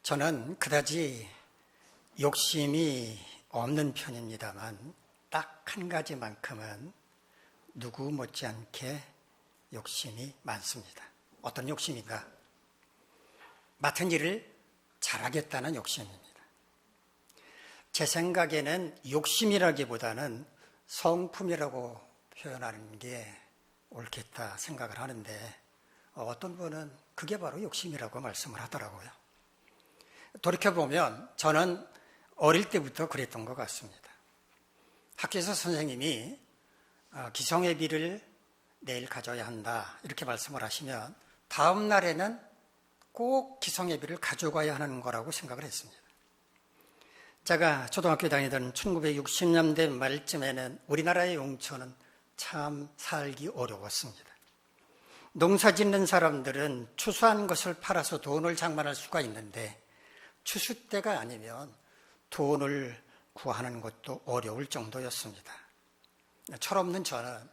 저는 그다지 욕심이 없는 편입니다만 딱 한 가지만큼은 누구 못지않게 욕심이 많습니다. 어떤 욕심인가? 맡은 일을 잘하겠다는 욕심입니다. 제 생각에는 욕심이라기보다는 성품이라고 표현하는 게 옳겠다 생각을 하는데 어떤 분은 그게 바로 욕심이라고 말씀을 하더라고요. 돌이켜보면 저는 어릴 때부터 그랬던 것 같습니다. 학교에서 선생님이 기성예비를 내일 가져야 한다 이렇게 말씀을 하시면 다음 날에는 꼭 기성예비를 가져가야 하는 거라고 생각을 했습니다. 제가 초등학교 다니던 1960년대 말쯤에는 우리나라의 농촌은 참 살기 어려웠습니다. 농사 짓는 사람들은 추수한 것을 팔아서 돈을 장만할 수가 있는데 추수 때가 아니면 돈을 구하는 것도 어려울 정도였습니다. 철없는 저는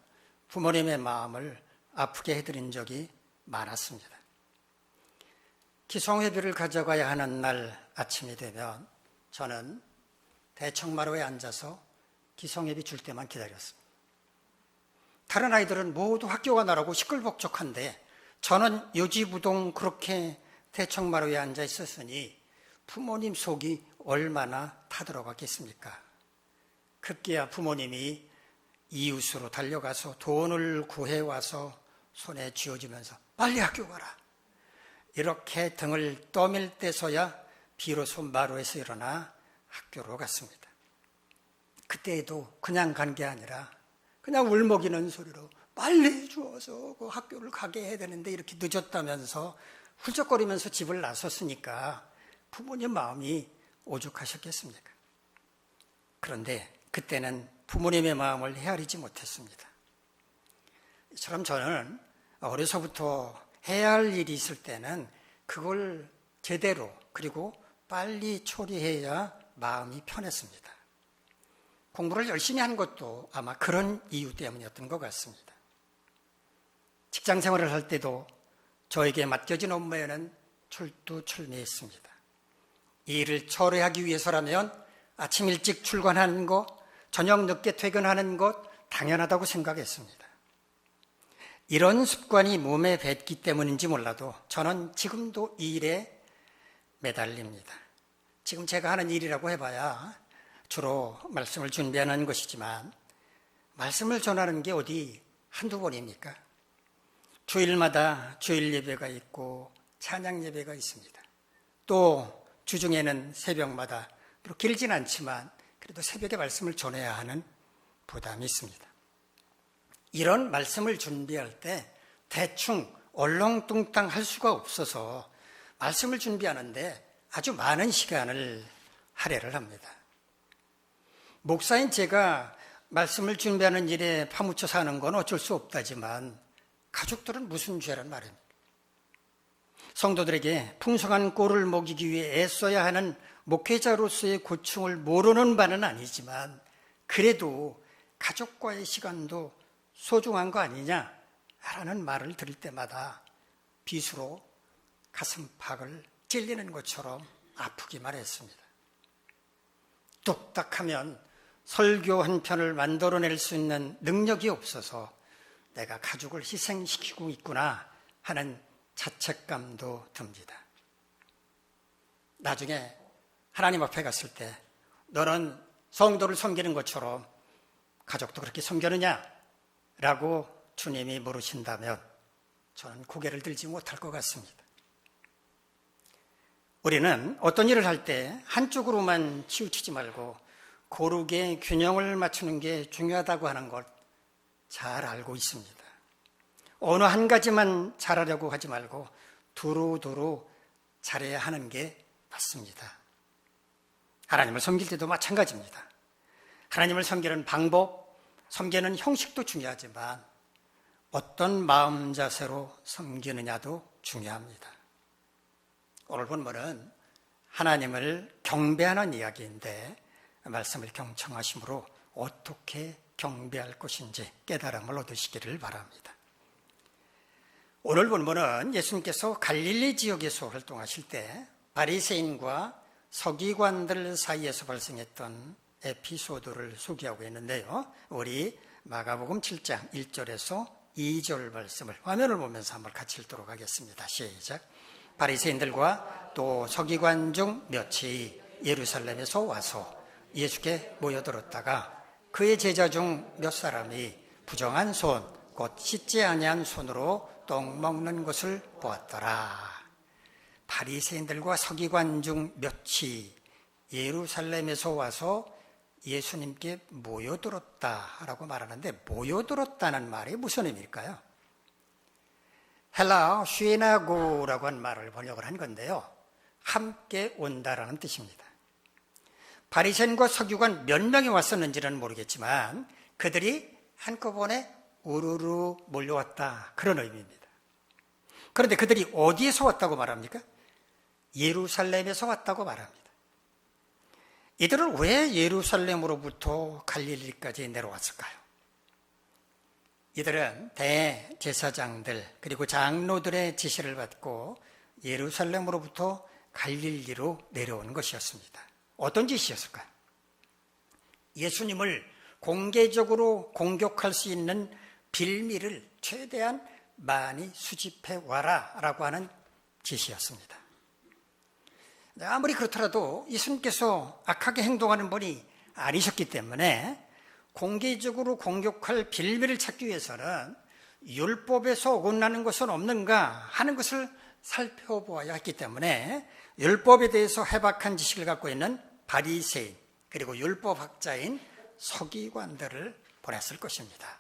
부모님의 마음을 아프게 해드린 적이 많았습니다. 기성예비를 가져가야 하는 날 아침이 되면 저는 대청마루에 앉아서 기성예비 줄 때만 기다렸습니다. 다른 아이들은 모두 학교가 나라고 시끌벅적한데 저는 요지부동 그렇게 대청마루에 앉아 있었으니 부모님 속이 얼마나 타들어갔겠습니까? 급기야 부모님이 이웃으로 달려가서 돈을 구해와서 손에 쥐어주면서 빨리 학교 가라 이렇게 등을 떠밀 때서야 비로소 마루에서 일어나 학교로 갔습니다. 그때에도 그냥 간 게 아니라 그냥 울먹이는 소리로 빨리 주어서 그 학교를 가게 해야 되는데 이렇게 늦었다면서 훌쩍거리면서 집을 나섰으니까 부모님 마음이 오죽하셨겠습니까? 그런데 그때는 부모님의 마음을 헤아리지 못했습니다. 이처럼 저는 어려서부터 해야 할 일이 있을 때는 그걸 제대로 그리고 빨리 처리해야 마음이 편했습니다. 공부를 열심히 한 것도 아마 그런 이유 때문이었던 것 같습니다. 직장 생활을 할 때도 저에게 맡겨진 업무에는 철두철미했습니다. 이 일을 처리하기 위해서라면 아침 일찍 출근하는 것, 저녁 늦게 퇴근하는 것 당연하다고 생각했습니다. 이런 습관이 몸에 뱄기 때문인지 몰라도 저는 지금도 이 일에 매달립니다. 지금 제가 하는 일이라고 해봐야 주로 말씀을 준비하는 것이지만 말씀을 전하는 게 어디 한두 번입니까? 주일마다 주일 예배가 있고 찬양 예배가 있습니다. 또 주중에는 새벽마다 길진 않지만 그래도 새벽에 말씀을 전해야 하는 부담이 있습니다. 이런 말씀을 준비할 때 대충 얼렁뚱땅 할 수가 없어서 말씀을 준비하는데 아주 많은 시간을 할애를 합니다. 목사인 제가 말씀을 준비하는 일에 파묻혀 사는 건 어쩔 수 없다지만 가족들은 무슨 죄란 말입니까? 성도들에게 풍성한 꼴을 먹이기 위해 애써야 하는 목회자로서의 고충을 모르는 바는 아니지만 그래도 가족과의 시간도 소중한 거 아니냐라는 말을 들을 때마다 빗으로 가슴팍을 찔리는 것처럼 아프기만 했습니다. 뚝딱하면 설교 한 편을 만들어낼 수 있는 능력이 없어서 내가 가족을 희생시키고 있구나 하는 자책감도 듭니다. 나중에 하나님 앞에 갔을 때 너는 성도를 섬기는 것처럼 가족도 그렇게 섬기느냐? 라고 주님이 물으신다면 저는 고개를 들지 못할 것 같습니다. 우리는 어떤 일을 할 때 한쪽으로만 치우치지 말고 고르게 균형을 맞추는 게 중요하다고 하는 걸 잘 알고 있습니다. 어느 한 가지만 잘하려고 하지 말고 두루두루 잘해야 하는 게 맞습니다. 하나님을 섬길 때도 마찬가지입니다. 하나님을 섬기는 방법, 섬기는 형식도 중요하지만 어떤 마음 자세로 섬기느냐도 중요합니다. 오늘 본문은 하나님을 경배하는 이야기인데 말씀을 경청하심으로 어떻게 경배할 것인지 깨달음을 얻으시기를 바랍니다. 오늘 본문은 예수님께서 갈릴리 지역에서 활동하실 때 바리새인과 서기관들 사이에서 발생했던 에피소드를 소개하고 있는데요. 우리 마가복음 7장 1절에서 2절 말씀을 화면을 보면서 한번 같이 읽도록 하겠습니다. 시작. 바리새인들과 또 서기관 중 몇이 예루살렘에서 와서 예수께 모여들었다가 그의 제자 중 몇 사람이 부정한 손, 곧 씻지 아니한 손으로 떡 먹는 것을 보았더라. 바리새인들과 서기관 중 몇이 예루살렘에서 와서 예수님께 모여들었다라고 말하는데, 모여들었다는 말이 무슨 의미일까요? 헬라 슈에나고라고 한 말을 번역을 한 건데요, 함께 온다라는 뜻입니다. 바리새인과 서기관 몇 명이 왔었는지는 모르겠지만 그들이 한꺼번에 우르르 몰려왔다, 그런 의미입니다. 그런데 그들이 어디에서 왔다고 말합니까? 예루살렘에서 왔다고 말합니다. 이들은 왜 예루살렘으로부터 갈릴리까지 내려왔을까요? 이들은 대제사장들 그리고 장로들의 지시를 받고 예루살렘으로부터 갈릴리로 내려온 것이었습니다. 어떤 지시였을까요? 예수님을 공개적으로 공격할 수 있는 빌미를 최대한 많이 수집해 와라 라고 하는 지시였습니다. 아무리 그렇더라도 예수님께서 악하게 행동하는 분이 아니셨기 때문에 공개적으로 공격할 빌미를 찾기 위해서는 율법에서 어긋나는 것은 없는가 하는 것을 살펴보아야 했기 때문에 율법에 대해서 해박한 지식을 갖고 있는 바리새인 그리고 율법학자인 서기관들을 보냈을 것입니다.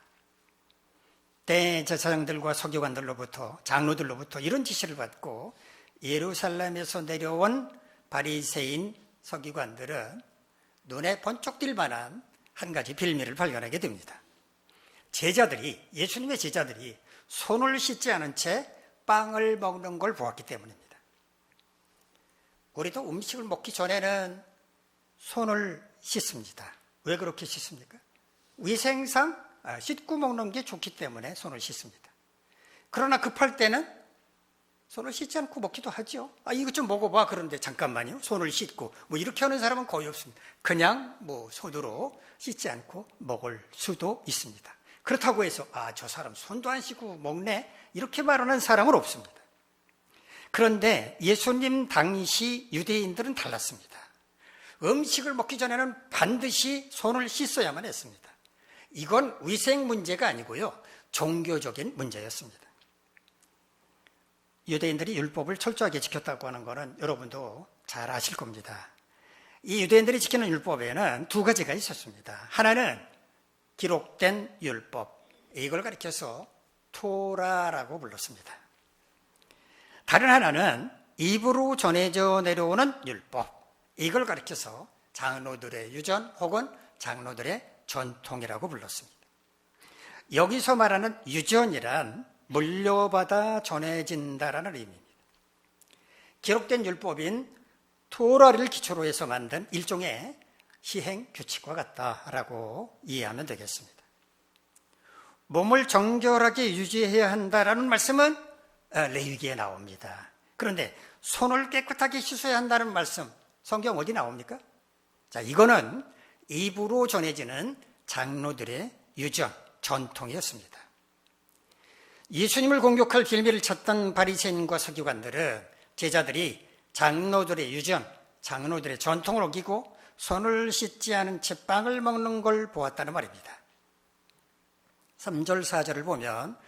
대제사장들과 서기관들로부터, 장로들로부터 이런 지시를 받고 예루살렘에서 내려온 바리새인 서기관들은 눈에 번쩍 띌 만한 한 가지 빌미를 발견하게 됩니다. 예수님의 제자들이 손을 씻지 않은 채 빵을 먹는 걸 보았기 때문입니다. 우리도 음식을 먹기 전에는 손을 씻습니다. 왜 그렇게 씻습니까? 위생상 씻고 먹는 게 좋기 때문에 손을 씻습니다. 그러나 급할 때는 손을 씻지 않고 먹기도 하죠. 이거 좀 먹어봐. 그런데 잠깐만요. 손을 씻고. 이렇게 하는 사람은 거의 없습니다. 그냥 손으로 씻지 않고 먹을 수도 있습니다. 그렇다고 해서 저 사람 손도 안 씻고 먹네, 이렇게 말하는 사람은 없습니다. 그런데 예수님 당시 유대인들은 달랐습니다. 음식을 먹기 전에는 반드시 손을 씻어야만 했습니다. 이건 위생 문제가 아니고요, 종교적인 문제였습니다. 유대인들이 율법을 철저하게 지켰다고 하는 것은 여러분도 잘 아실 겁니다. 이 유대인들이 지키는 율법에는 두 가지가 있었습니다. 하나는 기록된 율법, 이걸 가리켜서 토라라고 불렀습니다. 다른 하나는 입으로 전해져 내려오는 율법, 이걸 가리켜서 장로들의 유전 혹은 장로들의 전통이라고 불렀습니다. 여기서 말하는 유전이란 물려받아 전해진다라는 의미입니다. 기록된 율법인 토라를 기초로 해서 만든 일종의 시행 규칙과 같다라고 이해하면 되겠습니다. 몸을 정결하게 유지해야 한다라는 말씀은 레위기에 나옵니다. 그런데 손을 깨끗하게 씻어야 한다는 말씀, 성경 어디 나옵니까? 이거는 입으로 전해지는 장로들의 유전, 전통이었습니다. 예수님을 공격할 빌미를 찾던 바리새인과 서기관들은 제자들이 장로들의 유전, 장로들의 전통을 어기고 손을 씻지 않은 채 빵을 먹는 걸 보았다는 말입니다. 3절, 4절을 보면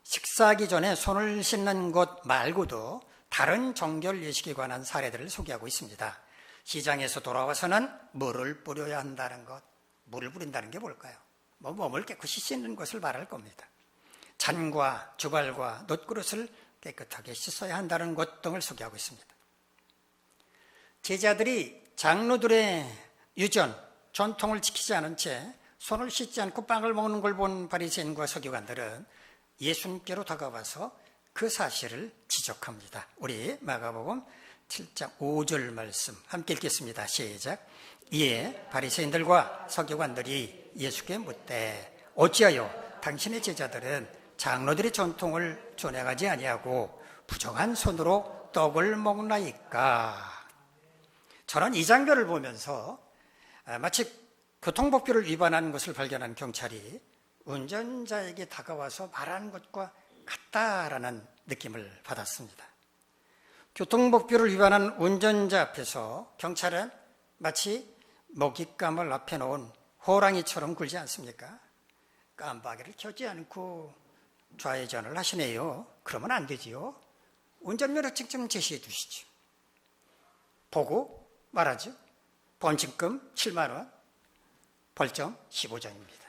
식사하기 전에 손을 씻는 것 말고도 다른 정결 예식에 관한 사례들을 소개하고 있습니다. 시장에서 돌아와서는 물을 뿌려야 한다는 것, 물을 뿌린다는 게 뭘까요? 몸을 깨끗이 씻는 것을 말할 겁니다. 잔과 주발과 놋그릇을 깨끗하게 씻어야 한다는 것 등을 소개하고 있습니다. 제자들이 장로들의 유전, 전통을 지키지 않은 채 손을 씻지 않고 빵을 먹는 걸 본 바리새인과 서기관들은 예수님께로 다가와서 그 사실을 지적합니다. 우리 마가복음 7장 5절 말씀 함께 읽겠습니다. 시작. 이에 바리새인들과 서기관들이 예수께 묻되 어찌하여 당신의 제자들은 장로들의 전통을 존행하지 아니하고 부정한 손으로 떡을 먹나이까? 저는 이 장면을 보면서 마치 교통법규를 위반한 것을 발견한 경찰이 운전자에게 다가와서 말하는 것과 같다라는 느낌을 받았습니다. 교통법규를 위반한 운전자 앞에서 경찰은 마치 먹잇감을 앞에 놓은 호랑이처럼 굴지 않습니까? 깜빡이를 켜지 않고 좌회전을 하시네요. 그러면 안 되지요. 운전면허증 좀 제시해 주시죠. 보고 말하죠. 범칙금 7만 원, 벌점 15점입니다.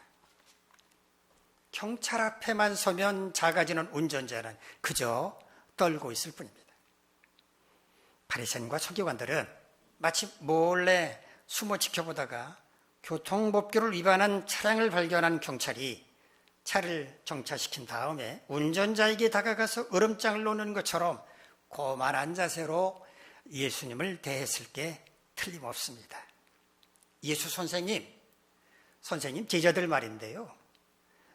경찰 앞에만 서면 작아지는 운전자는 그저 떨고 있을 뿐입니다. 바리새인과 서기관들은 마치 몰래 숨어 지켜보다가 교통법규를 위반한 차량을 발견한 경찰이 차를 정차시킨 다음에 운전자에게 다가가서 으름장을 놓는 것처럼 고만한 자세로 예수님을 대했을 게 틀림없습니다. 예수 선생님 제자들 말인데요.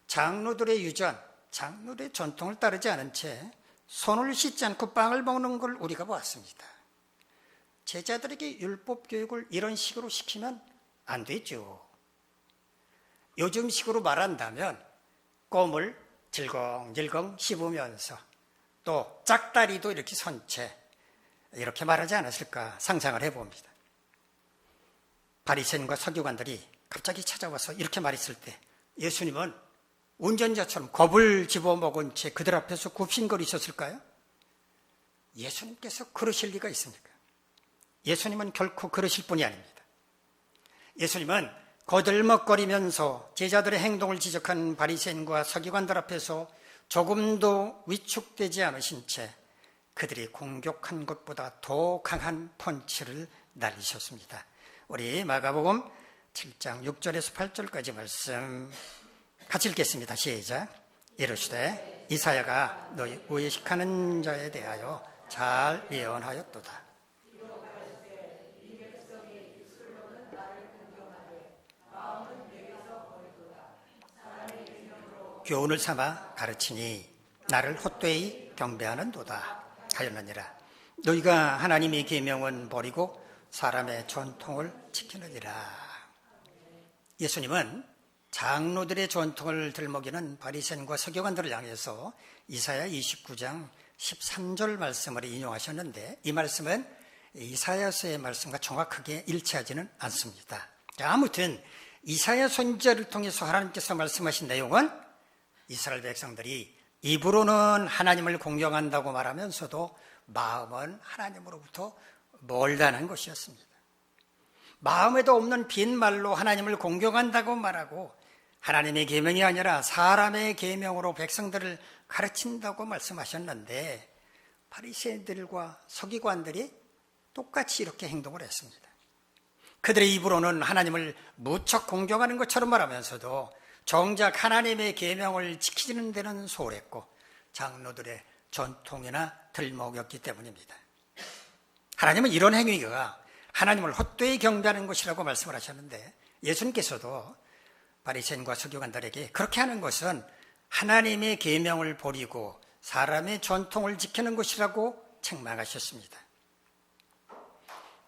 장로들의 유전, 장로들의 전통을 따르지 않은 채 손을 씻지 않고 빵을 먹는 걸 우리가 보았습니다. 제자들에게 율법 교육을 이런 식으로 시키면 안 되죠. 요즘식으로 말한다면 껌을 질겅질겅 씹으면서 또 짝다리도 이렇게 선 채 이렇게 말하지 않았을까 상상을 해봅니다. 바리새인과 서기관들이 갑자기 찾아와서 이렇게 말했을 때 예수님은 운전자처럼 겁을 집어먹은 채 그들 앞에서 굽신거리셨을까요? 예수님께서 그러실 리가 있습니까? 예수님은 결코 그러실 분이 아닙니다. 예수님은 거들먹거리면서 제자들의 행동을 지적한 바리새인과 서기관들 앞에서 조금도 위축되지 않으신 채 그들이 공격한 것보다 더 강한 펀치를 날리셨습니다. 우리 마가복음 7장 6절에서 8절까지 말씀 같이 읽겠습니다. 시작. 이르시되 이사야가 너희 의식하는 자에 대하여 잘 예언하였도다. 교훈을 삼아 가르치니 나를 헛되이 경배하는도다 하였느니라. 너희가 하나님의 계명은 버리고 사람의 전통을 지키느니라. 예수님은 장로들의 전통을 들먹이는 바리새인과 서기관들을 향해서 이사야 29장 13절 말씀을 인용하셨는데 이 말씀은 이사야서의 말씀과 정확하게 일치하지는 않습니다. 아무튼 이사야 선지자를 통해서 하나님께서 말씀하신 내용은 이스라엘 백성들이 입으로는 하나님을 공경한다고 말하면서도 마음은 하나님으로부터 멀다는 것이었습니다. 마음에도 없는 빈말로 하나님을 공경한다고 말하고 하나님의 계명이 아니라 사람의 계명으로 백성들을 가르친다고 말씀하셨는데 바리새인들과 서기관들이 똑같이 이렇게 행동을 했습니다. 그들의 입으로는 하나님을 무척 공경하는 것처럼 말하면서도 정작 하나님의 계명을 지키는 데는 소홀했고 장로들의 전통이나 들먹였기 때문입니다. 하나님은 이런 행위가 하나님을 헛되이 경배하는 것이라고 말씀을 하셨는데 예수님께서도 바리새인과 서기관들에게 그렇게 하는 것은 하나님의 계명을 버리고 사람의 전통을 지키는 것이라고 책망하셨습니다.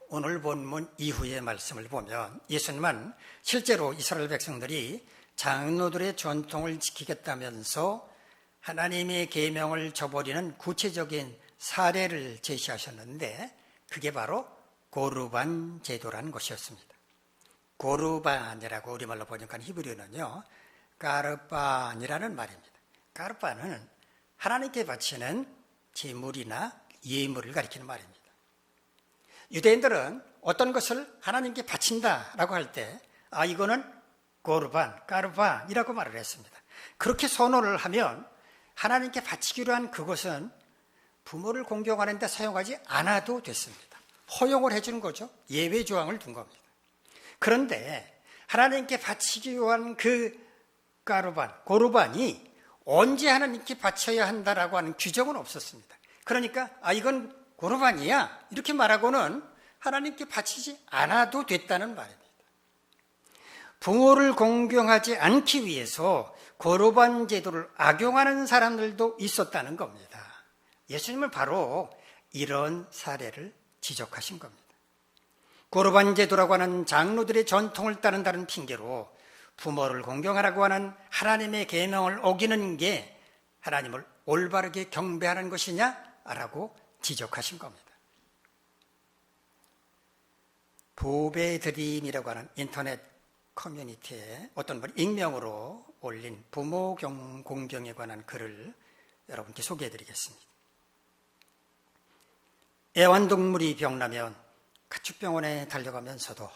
오늘 본문 이후의 말씀을 보면 예수님은 실제로 이스라엘 백성들이 장로들의 전통을 지키겠다면서 하나님의 계명을 저버리는 구체적인 사례를 제시하셨는데 그게 바로 고르반 제도라는 것이었습니다. 고르반이라고 우리말로 번역한 히브리어는요, 까르반이라는 말입니다. 까르반은 하나님께 바치는 제물이나 예물을 가리키는 말입니다. 유대인들은 어떤 것을 하나님께 바친다라고 할 때 이거는 고르반, 까르반이라고 말을 했습니다. 그렇게 선언을 하면 하나님께 바치기로 한 그것은 부모를 공경하는 데 사용하지 않아도 됐습니다. 허용을 해주는 거죠. 예외 조항을 둔 겁니다. 그런데 하나님께 바치기로 한 그 까르반, 고르반이 언제 하나님께 바쳐야 한다라고 하는 규정은 없었습니다. 그러니까 이건 고르반이야 이렇게 말하고는 하나님께 바치지 않아도 됐다는 말입니다. 부모를 공경하지 않기 위해서 고르반 제도를 악용하는 사람들도 있었다는 겁니다. 예수님은 바로 이런 사례를 지적하신 겁니다. 고르반 제도라고 하는 장로들의 전통을 따른다는 핑계로 부모를 공경하라고 하는 하나님의 계명을 어기는 게 하나님을 올바르게 경배하는 것이냐라고 지적하신 겁니다. 보배 드림이라고 하는 인터넷 커뮤니티에 어떤 분이 익명으로 올린 부모 공경에 관한 글을 여러분께 소개해드리겠습니다. 애완동물이 병나면 가축병원에 달려가면서도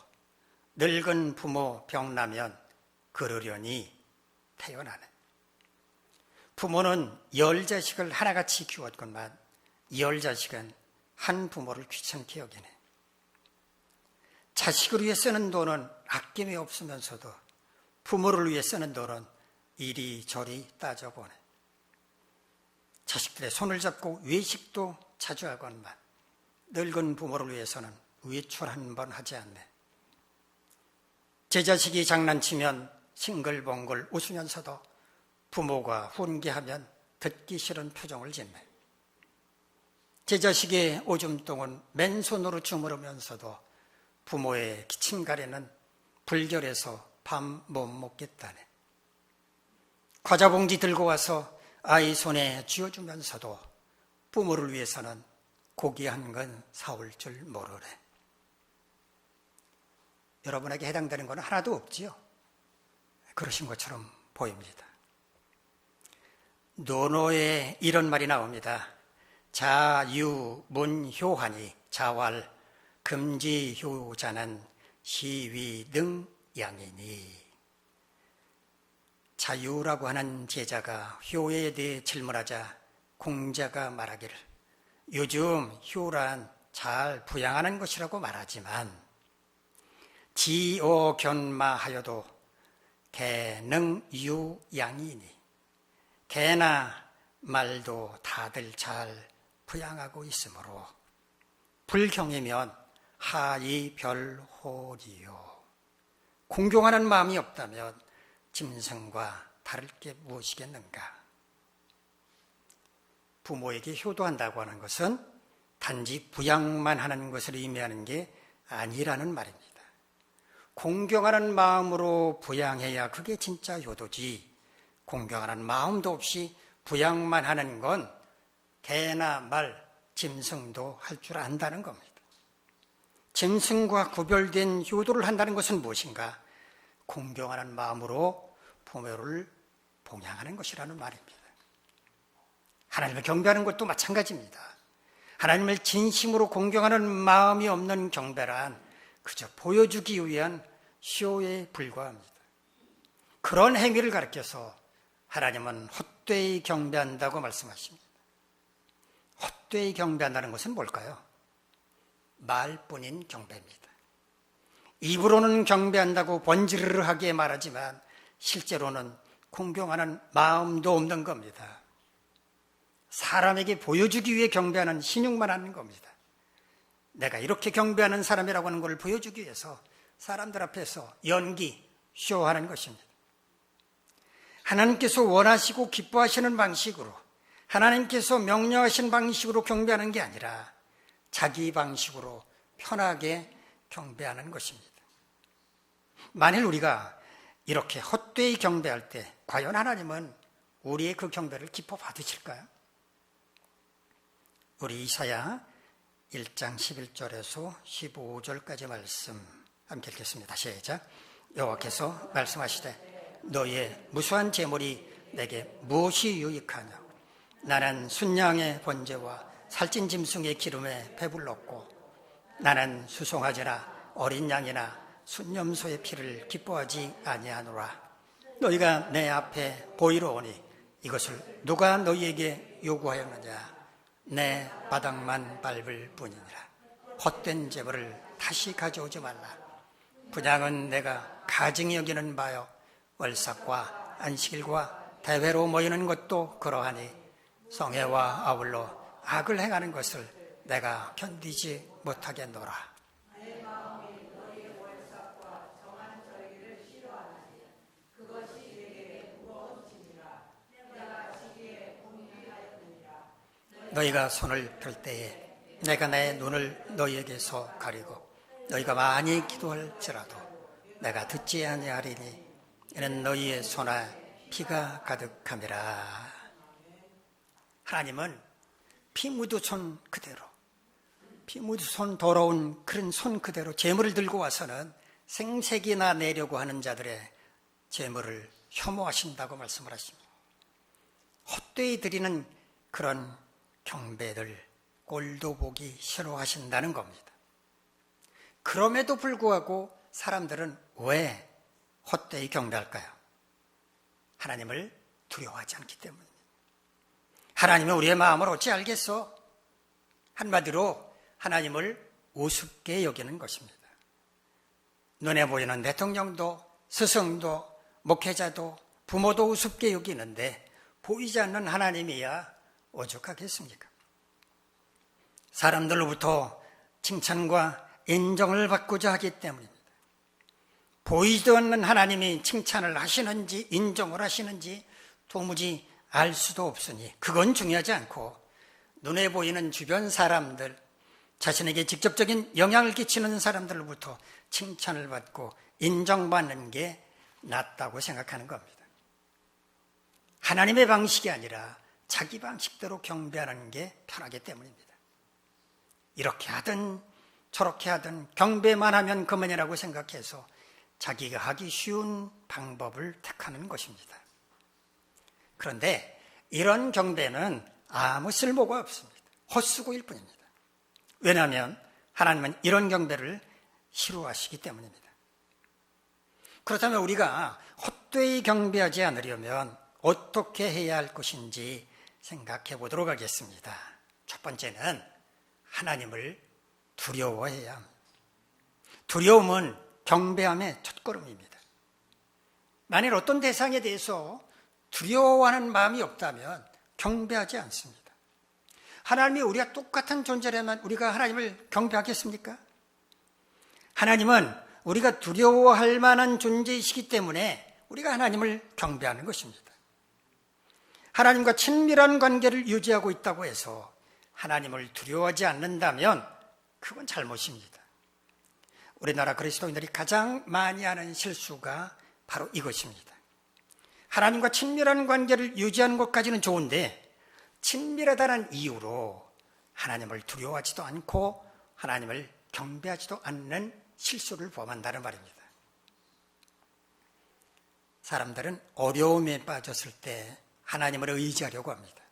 늙은 부모 병나면 그러려니 태어나네. 부모는 10자식을 하나같이 키웠건만 10자식은 한 부모를 귀찮게 여기네. 자식을 위해 쓰는 돈은 아낌이 없으면서도 부모를 위해 쓰는 돈은 이리저리 따져보네. 자식들의 손을 잡고 외식도 자주 하건만 늙은 부모를 위해서는 외출 한 번 하지 않네. 제 자식이 장난치면 싱글벙글 웃으면서도 부모가 훈계하면 듣기 싫은 표정을 짓네. 제 자식의 오줌똥은 맨손으로 주무르면서도 부모의 기침가래는 불결해서 밤 못 먹겠다네. 과자 봉지 들고 와서 아이 손에 쥐어주면서도 부모를 위해서는 고기 한 건 사올 줄 모르네. 여러분에게 해당되는 건 하나도 없지요? 그러신 것처럼 보입니다. 논어에 이런 말이 나옵니다. 자유문효하니 자활 금지효자는 시위능양이니. 자유라고 하는 제자가 효에 대해 질문하자 공자가 말하기를 요즘 효란 잘 부양하는 것이라고 말하지만 지어견마하여도 개능유양이니. 개나 말도 다들 잘 부양하고 있으므로 불경이면 하이별호리요. 공경하는 마음이 없다면 짐승과 다를 게 무엇이겠는가. 부모에게 효도한다고 하는 것은 단지 부양만 하는 것을 의미하는 게 아니라는 말입니다. 공경하는 마음으로 부양해야 그게 진짜 효도지, 공경하는 마음도 없이 부양만 하는 건 개나 말, 짐승도 할 줄 안다는 겁니다. 짐승과 구별된 효도를 한다는 것은 무엇인가? 공경하는 마음으로 부모를 봉양하는 것이라는 말입니다. 하나님을 경배하는 것도 마찬가지입니다. 하나님을 진심으로 공경하는 마음이 없는 경배란 그저 보여주기 위한 쇼에 불과합니다. 그런 행위를 가리켜서 하나님은 헛되이 경배한다고 말씀하십니다. 헛되이 경배한다는 것은 뭘까요? 말뿐인 경배입니다. 입으로는 경배한다고 번지르르하게 말하지만 실제로는 공경하는 마음도 없는 겁니다. 사람에게 보여주기 위해 경배하는 신용만 하는 겁니다. 내가 이렇게 경배하는 사람이라고 하는 것을 보여주기 위해서 사람들 앞에서 연기, 쇼하는 것입니다. 하나님께서 원하시고 기뻐하시는 방식으로, 하나님께서 명령하신 방식으로 경배하는 게 아니라 자기 방식으로 편하게 경배하는 것입니다. 만일 우리가 이렇게 헛되이 경배할 때 과연 하나님은 우리의 그 경배를 기뻐 받으실까요? 우리 이사야 1장 11절에서 15절까지 말씀 함께 읽겠습니다. 시작. 여호와께서 말씀하시되 너희의 무수한 재물이 내게 무엇이 유익하냐. 나는 순양의 번제와 살찐 짐승의 기름에 배불렀고 나는 수송아지나 어린 양이나 순염소의 피를 기뻐하지 아니하노라. 너희가 내 앞에 보이러 오니 이것을 누가 너희에게 요구하였느냐. 내 바닥만 밟을 뿐이니라. 헛된 재물을 다시 가져오지 말라. 분양은 내가 가증히 여기는 바요 월삭과 안식일과 대회로 모이는 것도 그러하니 성회와 아울러 악을 행하는 것을 내가 견디지 못하겠노라. 너희가 손을 펼 때에 내가 내 눈을 너희에게서 가리고 너희가 많이 기도할지라도 내가 듣지 아니하리니 이는 너희의 손에 피가 가득함이라. 하나님은 피 묻은 손 그대로, 피 묻은 손 더러운 그런 손 그대로 재물을 들고 와서는 생색이나 내려고 하는 자들의 재물을 혐오하신다고 말씀을 하십니다. 헛되이 드리는 그런 경배를 꼴도 보기 싫어하신다는 겁니다. 그럼에도 불구하고 사람들은 왜 헛되이 경배할까요? 하나님을 두려워하지 않기 때문입니다. 하나님은 우리의 마음을 어찌 알겠어? 한마디로 하나님을 우습게 여기는 것입니다. 눈에 보이는 대통령도 스승도 목회자도 부모도 우습게 여기는데 보이지 않는 하나님이야 오죽하겠습니까? 사람들로부터 칭찬과 인정을 받고자 하기 때문입니다. 보이지도 않는 하나님이 칭찬을 하시는지 인정을 하시는지 도무지 알 수도 없으니 그건 중요하지 않고 눈에 보이는 주변 사람들, 자신에게 직접적인 영향을 끼치는 사람들로부터 칭찬을 받고 인정받는 게 낫다고 생각하는 겁니다. 하나님의 방식이 아니라 자기 방식대로 경배하는 게 편하기 때문입니다. 이렇게 하든 저렇게 하든 경배만 하면 그만이라고 생각해서 자기가 하기 쉬운 방법을 택하는 것입니다. 그런데 이런 경배는 아무 쓸모가 없습니다. 헛수고일 뿐입니다. 왜냐하면 하나님은 이런 경배를 싫어하시기 때문입니다. 그렇다면 우리가 헛되이 경배하지 않으려면 어떻게 해야 할 것인지 생각해 보도록 하겠습니다. 첫 번째는 하나님을 두려워해야 합니다. 두려움은 경배함의 첫걸음입니다. 만일 어떤 대상에 대해서 두려워하는 마음이 없다면 경배하지 않습니다. 하나님이 우리가 똑같은 존재라면 우리가 하나님을 경배하겠습니까? 하나님은 우리가 두려워할 만한 존재이시기 때문에 우리가 하나님을 경배하는 것입니다. 하나님과 친밀한 관계를 유지하고 있다고 해서 하나님을 두려워하지 않는다면 그건 잘못입니다. 우리나라 그리스도인들이 가장 많이 하는 실수가 바로 이것입니다. 하나님과 친밀한 관계를 유지하는 것까지는 좋은데 친밀하다는 이유로 하나님을 두려워하지도 않고 하나님을 경배하지도 않는 실수를 범한다는 말입니다. 사람들은 어려움에 빠졌을 때 하나님을 의지하려고 합니다.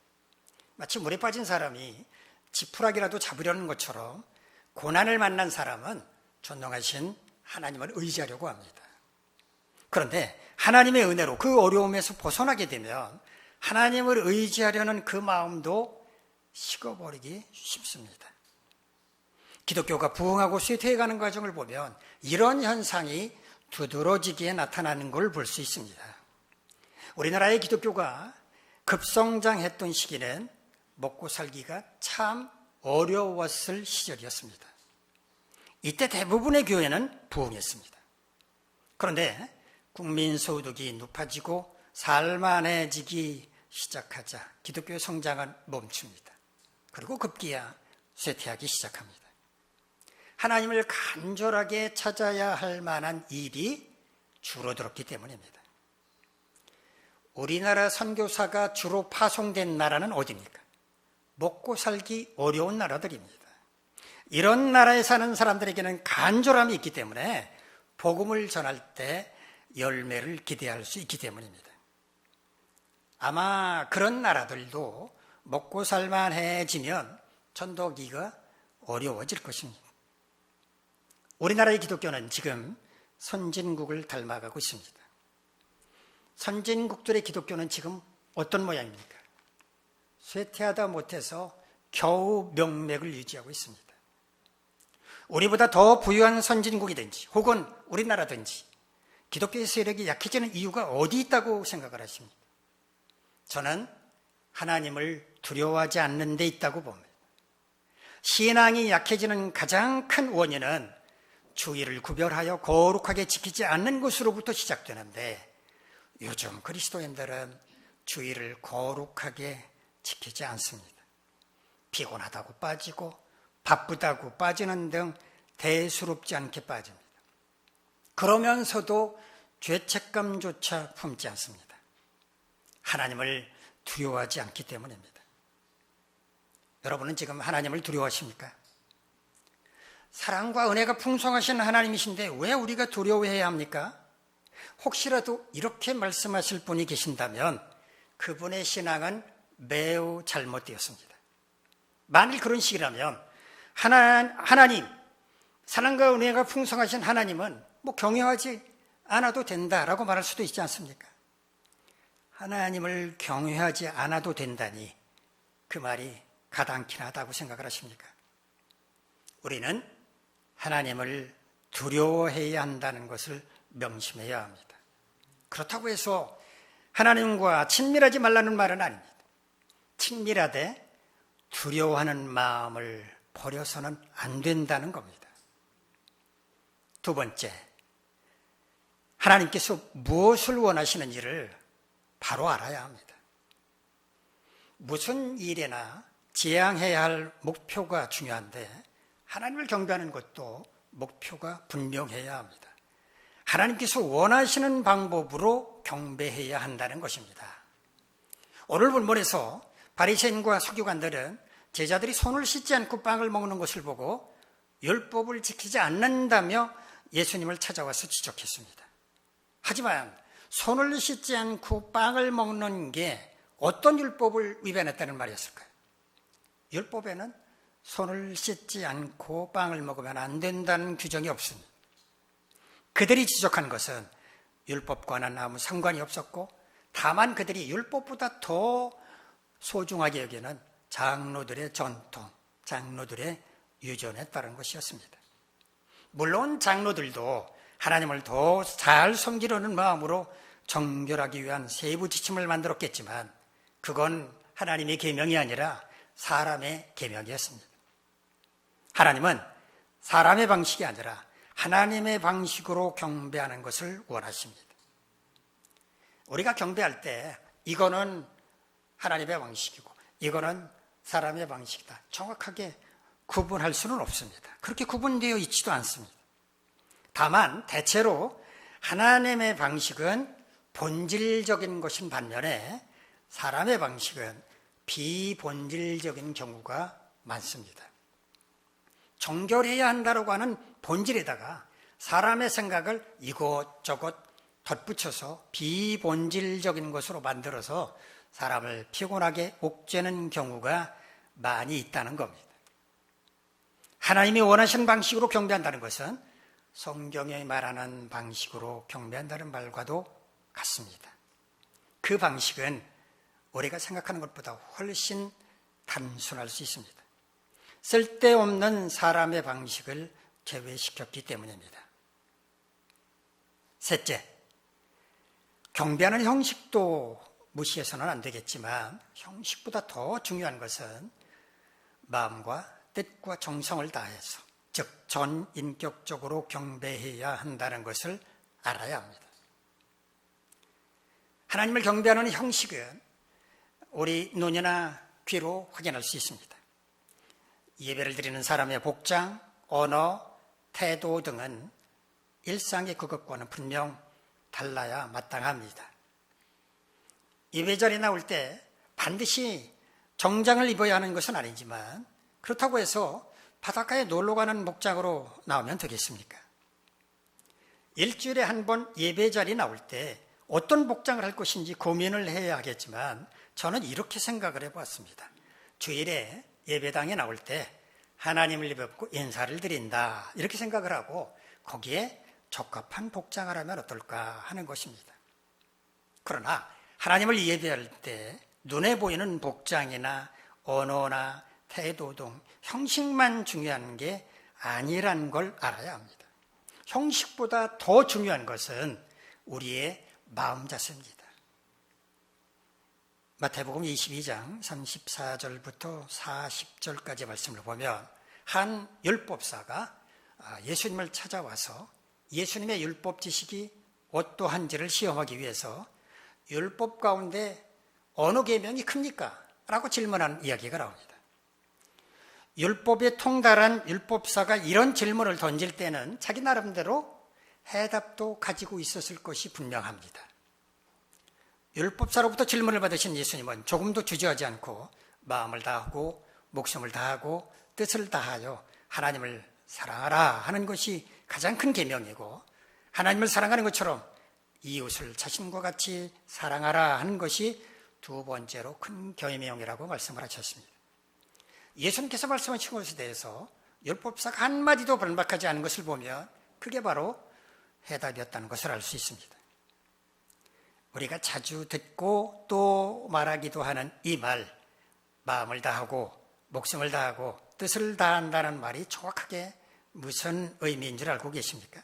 마치 물에 빠진 사람이 지푸라기라도 잡으려는 것처럼 고난을 만난 사람은 전능하신 하나님을 의지하려고 합니다. 그런데 하나님의 은혜로 그 어려움에서 벗어나게 되면 하나님을 의지하려는 그 마음도 식어버리기 쉽습니다. 기독교가 부흥하고 쇠퇴해가는 과정을 보면 이런 현상이 두드러지게 나타나는 걸 볼 수 있습니다. 우리나라의 기독교가 급성장했던 시기는 먹고 살기가 참 어려웠을 시절이었습니다. 이때 대부분의 교회는 부흥했습니다. 그런데 국민 소득이 높아지고 살만해지기 시작하자 기독교의 성장은 멈춥니다. 그리고 급기야 쇠퇴하기 시작합니다. 하나님을 간절하게 찾아야 할 만한 일이 줄어들었기 때문입니다. 우리나라 선교사가 주로 파송된 나라는 어디입니까? 먹고 살기 어려운 나라들입니다. 이런 나라에 사는 사람들에게는 간절함이 있기 때문에 복음을 전할 때 열매를 기대할 수 있기 때문입니다. 아마 그런 나라들도 먹고 살만해지면 전도하기가 어려워질 것입니다. 우리나라의 기독교는 지금 선진국을 닮아가고 있습니다. 선진국들의 기독교는 지금 어떤 모양입니까? 쇠퇴하다 못해서 겨우 명맥을 유지하고 있습니다. 우리보다 더 부유한 선진국이든지 혹은 우리나라든지 기독교의 세력이 약해지는 이유가 어디 있다고 생각을 하십니까? 저는 하나님을 두려워하지 않는 데 있다고 봅니다. 신앙이 약해지는 가장 큰 원인은 주의를 구별하여 거룩하게 지키지 않는 것으로부터 시작되는데 요즘 그리스도인들은 주의를 거룩하게 지키지 않습니다. 피곤하다고 빠지고 바쁘다고 빠지는 등 대수롭지 않게 빠집니다. 그러면서도 죄책감조차 품지 않습니다. 하나님을 두려워하지 않기 때문입니다. 여러분은 지금 하나님을 두려워하십니까? 사랑과 은혜가 풍성하신 하나님이신데 왜 우리가 두려워해야 합니까? 혹시라도 이렇게 말씀하실 분이 계신다면 그분의 신앙은 매우 잘못되었습니다. 만일 그런 식이라면 하나님, 사랑과 은혜가 풍성하신 하나님은 경외하지 않아도 된다라고 말할 수도 있지 않습니까? 하나님을 경외하지 않아도 된다니 그 말이 가당키나 하다고 생각을 하십니까? 우리는 하나님을 두려워해야 한다는 것을 명심해야 합니다. 그렇다고 해서 하나님과 친밀하지 말라는 말은 아닙니다. 친밀하되 두려워하는 마음을 버려서는 안 된다는 겁니다. 두 번째, 하나님께서 무엇을 원하시는지를 바로 알아야 합니다. 무슨 일에나 지향해야 할 목표가 중요한데 하나님을 경배하는 것도 목표가 분명해야 합니다. 하나님께서 원하시는 방법으로 경배해야 한다는 것입니다. 오늘 본문에서 바리새인과 서기관들은 제자들이 손을 씻지 않고 빵을 먹는 것을 보고 율법을 지키지 않는다며 예수님을 찾아와서 지적했습니다. 하지만 손을 씻지 않고 빵을 먹는 게 어떤 율법을 위반했다는 말이었을까요? 율법에는 손을 씻지 않고 빵을 먹으면 안 된다는 규정이 없습니다. 그들이 지적한 것은 율법과는 아무 상관이 없었고 다만 그들이 율법보다 더 소중하게 여기는 장로들의 전통, 장로들의 유전에 따른 것이었습니다. 물론 장로들도 하나님을 더 잘 섬기려는 마음으로 정결하기 위한 세부 지침을 만들었겠지만 그건 하나님의 계명이 아니라 사람의 계명이었습니다. 하나님은 사람의 방식이 아니라 하나님의 방식으로 경배하는 것을 원하십니다. 우리가 경배할 때 이거는 하나님의 방식이고 이거는 사람의 방식이다. 정확하게 구분할 수는 없습니다. 그렇게 구분되어 있지도 않습니다. 다만 대체로 하나님의 방식은 본질적인 것인 반면에 사람의 방식은 비본질적인 경우가 많습니다. 정결해야 한다고 하는 본질에다가 사람의 생각을 이것저것 덧붙여서 비본질적인 것으로 만들어서 사람을 피곤하게 옥죄는 경우가 많이 있다는 겁니다. 하나님이 원하시는 방식으로 경배한다는 것은 성경에 말하는 방식으로 경배한다는 말과도 같습니다. 그 방식은 우리가 생각하는 것보다 훨씬 단순할 수 있습니다. 쓸데없는 사람의 방식을 제외시켰기 때문입니다. 셋째, 경배하는 형식도 무시해서는 안 되겠지만 형식보다 더 중요한 것은 마음과 뜻과 정성을 다해서, 즉 전인격적으로 경배해야 한다는 것을 알아야 합니다. 하나님을 경배하는 형식은 우리 눈이나 귀로 확인할 수 있습니다. 예배를 드리는 사람의 복장, 언어, 태도 등은 일상의 그것과는 분명 달라야 마땅합니다. 예배 자리에 나올 때 반드시 정장을 입어야 하는 것은 아니지만 그렇다고 해서 바닷가에 놀러 가는 복장으로 나오면 되겠습니까? 일주일에 한 번 예배 자리에 나올 때 어떤 복장을 할 것인지 고민을 해야 하겠지만 저는 이렇게 생각을 해보았습니다. 주일에 예배당에 나올 때 하나님을 입고 인사를 드린다 이렇게 생각을 하고 거기에 적합한 복장을 하면 어떨까 하는 것입니다. 그러나 하나님을 예배할 때 눈에 보이는 복장이나 언어나 태도 등 형식만 중요한 게 아니란 걸 알아야 합니다. 형식보다 더 중요한 것은 우리의 마음 자세입니다. 마태복음 22장 34절부터 40절까지 말씀을 보면 한 율법사가 예수님을 찾아와서 예수님의 율법 지식이 어떠한지를 시험하기 위해서 율법 가운데 어느 계명이 큽니까? 라고 질문한 이야기가 나옵니다. 율법에 통달한 율법사가 이런 질문을 던질 때는 자기 나름대로 해답도 가지고 있었을 것이 분명합니다. 율법사로부터 질문을 받으신 예수님은 조금도 주저하지 않고 마음을 다하고 목숨을 다하고 뜻을 다하여 하나님을 사랑하라 하는 것이 가장 큰 계명이고, 하나님을 사랑하는 것처럼 이웃을 자신과 같이 사랑하라 하는 것이 두 번째로 큰 계명이라고 말씀을 하셨습니다. 예수님께서 말씀하신 것에 대해서 율법사가 한마디도 반박하지 않은 것을 보면 그게 바로 해답이었다는 것을 알 수 있습니다. 우리가 자주 듣고 또 말하기도 하는 이 말, 마음을 다하고 목숨을 다하고 뜻을 다한다는 말이 정확하게 무슨 의미인 줄 알고 계십니까?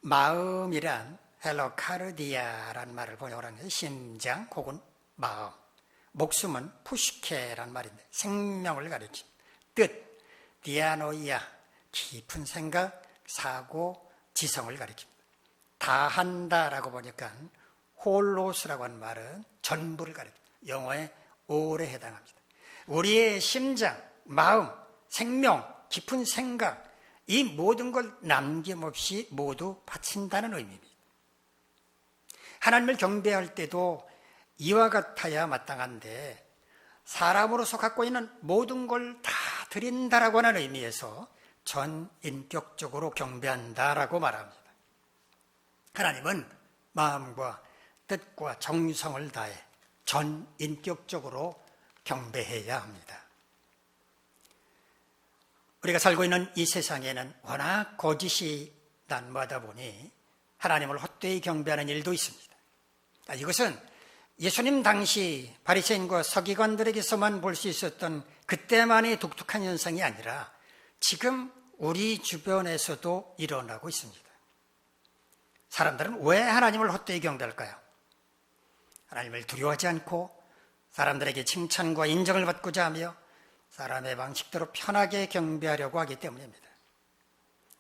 마음이란 헬로카르디아라는 말을 번역을 하는데 심장 혹은 마음, 목숨은 푸시케라는 말인데 생명을 가리킵니다. 뜻, 디아노이아, 깊은 생각, 사고, 지성을 가리킵니다. 다한다라고 보니까 홀로스라고 하는 말은 전부를 가리킵니다. 영어의 all에 해당합니다. 우리의 심장, 마음, 생명, 깊은 생각, 이 모든 걸 남김없이 모두 바친다는 의미입니다. 하나님을 경배할 때도 이와 같아야 마땅한데, 사람으로서 갖고 있는 모든 걸 다 드린다라고 하는 의미에서 전인격적으로 경배한다라고 말합니다. 하나님은 마음과 뜻과 정성을 다해 전인격적으로 경배해야 합니다. 우리가 살고 있는 이 세상에는 워낙 거짓이 난무하다 보니 하나님을 헛되이 경배하는 일도 있습니다. 이것은 예수님 당시 바리새인과 서기관들에게서만 볼 수 있었던 그때만의 독특한 현상이 아니라 지금 우리 주변에서도 일어나고 있습니다. 사람들은 왜 하나님을 헛되이 경배할까요? 하나님을 두려워하지 않고 사람들에게 칭찬과 인정을 받고자 하며 사람의 방식대로 편하게 경배하려고 하기 때문입니다.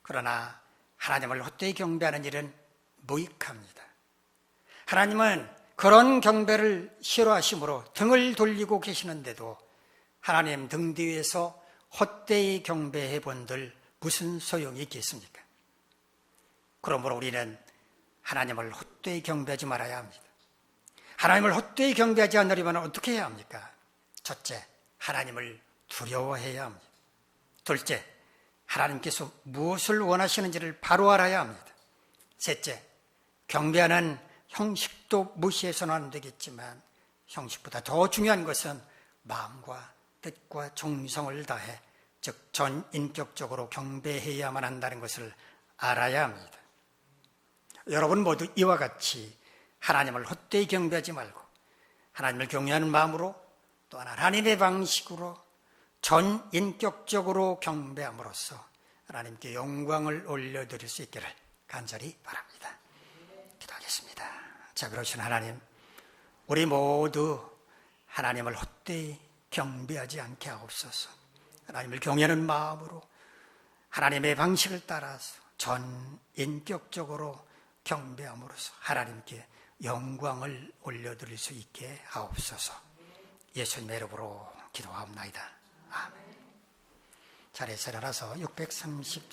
그러나 하나님을 헛되이 경배하는 일은 무익합니다. 하나님은 그런 경배를 싫어하심으로 등을 돌리고 계시는데도 하나님 등 뒤에서 헛되이 경배해 본들 무슨 소용이 있겠습니까? 그러므로 우리는 하나님을 헛되이 경배하지 말아야 합니다. 하나님을 헛되이 경배하지 않으려면 어떻게 해야 합니까? 첫째, 하나님을 두려워해야 합니다. 둘째, 하나님께서 무엇을 원하시는지를 바로 알아야 합니다. 셋째, 경배하는 형식도 무시해서는 안 되겠지만 형식보다 더 중요한 것은 마음과 뜻과 정성을 다해, 즉 전인격적으로 경배해야만 한다는 것을 알아야 합니다. 여러분 모두 이와 같이 하나님을 헛되이 경배하지 말고 하나님을 경외하는 마음으로, 또한 하나님의 방식으로 전인격적으로 경배함으로써 하나님께 영광을 올려드릴 수 있기를 간절히 바랍니다. 기도하겠습니다. 자, 그러신 하나님, 우리 모두 하나님을 헛되이 경배하지 않게 하옵소서. 하나님을 경외하는 마음으로 하나님의 방식을 따라서 전인격적으로 경배함으로써 하나님께 영광을 올려드릴 수 있게 하옵소서. 예수님의 이름으로 기도하옵나이다. 아멘. 자리에서 일어나서 630